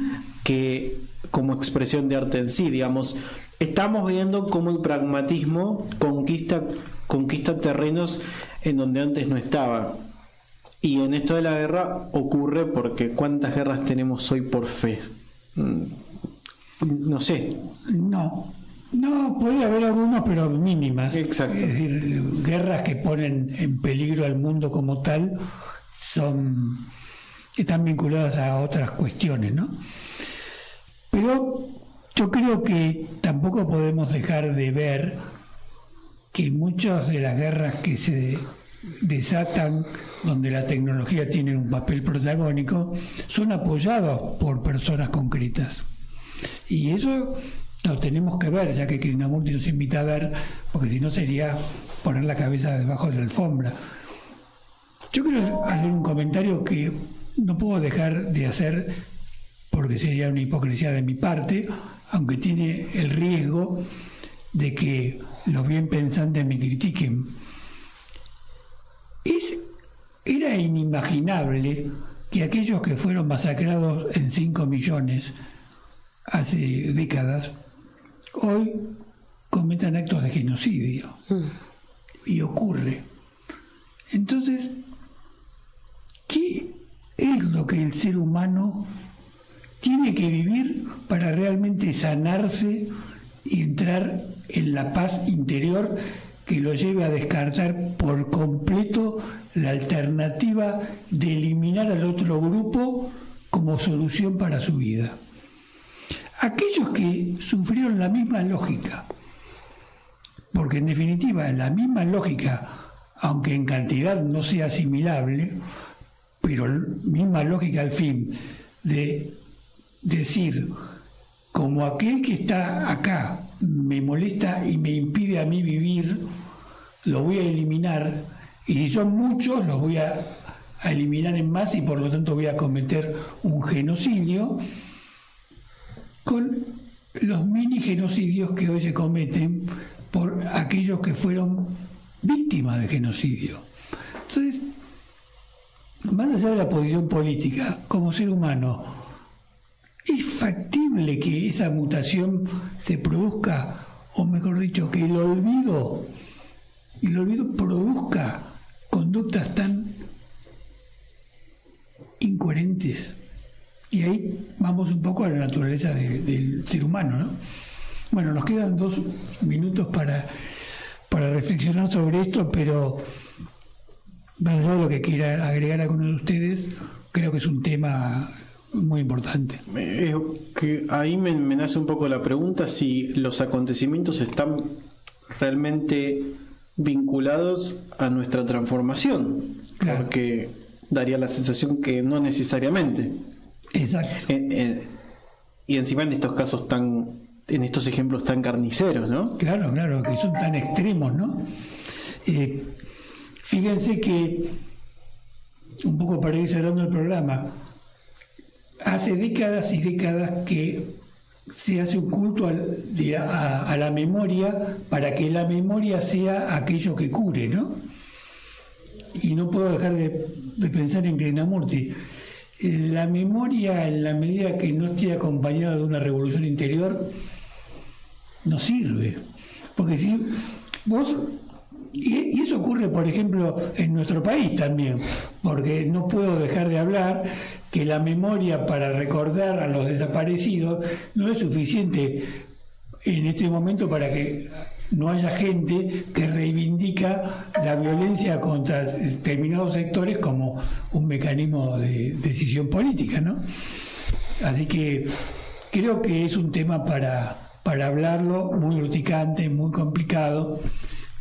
Speaker 4: que como expresión de arte en sí. Digamos, estamos viendo cómo el pragmatismo conquista terrenos en donde antes no estaba. Y en esto de la guerra ocurre porque ¿cuántas guerras tenemos hoy por fe? No sé.
Speaker 3: No, podría haber algunos, pero mínimas.
Speaker 4: Exacto.
Speaker 3: Es decir, guerras que ponen en peligro al mundo como tal están vinculadas a otras cuestiones, ¿no? Pero yo creo que tampoco podemos dejar de ver que muchas de las guerras que se desatan, donde la tecnología tiene un papel protagónico, son apoyadas por personas concretas. Y eso lo tenemos que ver, ya que Krishnamurti nos invita a ver, porque si no sería poner la cabeza debajo de la alfombra. Yo quiero hacer un comentario que no puedo dejar de hacer, porque sería una hipocresía de mi parte, aunque tiene el riesgo de que los bien pensantes me critiquen. Era inimaginable que aquellos que fueron masacrados en 5 millones hace décadas, hoy cometan actos de genocidio. Y ocurre. Entonces, ¿qué es lo que el ser humano tiene que vivir para realmente sanarse y entrar en la paz interior que lo lleve a descartar por completo la alternativa de eliminar al otro grupo como solución para su vida? Aquellos que sufrieron la misma lógica, porque en definitiva la misma lógica, aunque en cantidad no sea asimilable, pero misma lógica al fin de decir, como aquel que está acá me molesta y me impide a mí vivir, lo voy a eliminar, y si son muchos los voy a eliminar en masa y por lo tanto voy a cometer un genocidio, con los mini genocidios que hoy se cometen por aquellos que fueron víctimas de genocidio. Entonces, más allá de la posición política, como ser humano, ¿es factible que esa mutación se produzca, o mejor dicho, que el olvido produzca conductas tan incoherentes? Y ahí vamos un poco a la naturaleza del ser humano, ¿no? Bueno, nos quedan 2 minutos para reflexionar sobre esto, pero para saber lo que quiera agregar alguno de ustedes, creo que es un tema muy importante.
Speaker 4: Que ahí me nace un poco la pregunta si los acontecimientos están realmente vinculados a nuestra transformación, claro. Porque daría la sensación que no necesariamente.
Speaker 3: Exacto.
Speaker 4: Y encima en estos casos en estos ejemplos tan carniceros, ¿no?
Speaker 3: Claro, que son tan extremos, ¿no? Fíjense que, un poco para ir cerrando el programa, hace décadas y décadas que se hace un culto a la memoria para que la memoria sea aquello que cure, ¿no? Y no puedo dejar de pensar en Krishnamurti. La memoria, en la medida que no esté acompañada de una revolución interior, no sirve. Porque si vos... Y eso ocurre, por ejemplo, en nuestro país también, porque no puedo dejar de hablar que la memoria para recordar a los desaparecidos no es suficiente en este momento para que no haya gente que reivindica la violencia contra determinados sectores como un mecanismo de decisión política, ¿no? Así que creo que es un tema para hablarlo, muy urticante, muy complicado,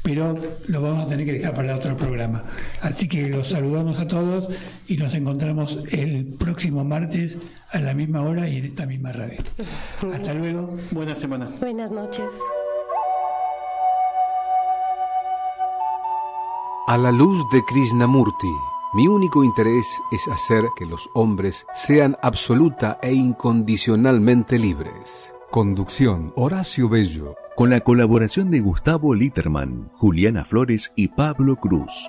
Speaker 3: pero lo vamos a tener que dejar para otro programa. Así que los saludamos a todos y nos encontramos el próximo martes a la misma hora y en esta misma radio. Hasta luego.
Speaker 4: Buena semana.
Speaker 5: Buenas noches.
Speaker 1: A la luz de Krishnamurti, mi único interés es hacer que los hombres sean absoluta e incondicionalmente libres. Conducción: Horacio Bello.
Speaker 2: Con la colaboración de Gustavo Litterman, Juliana Flores y Pablo Cruz.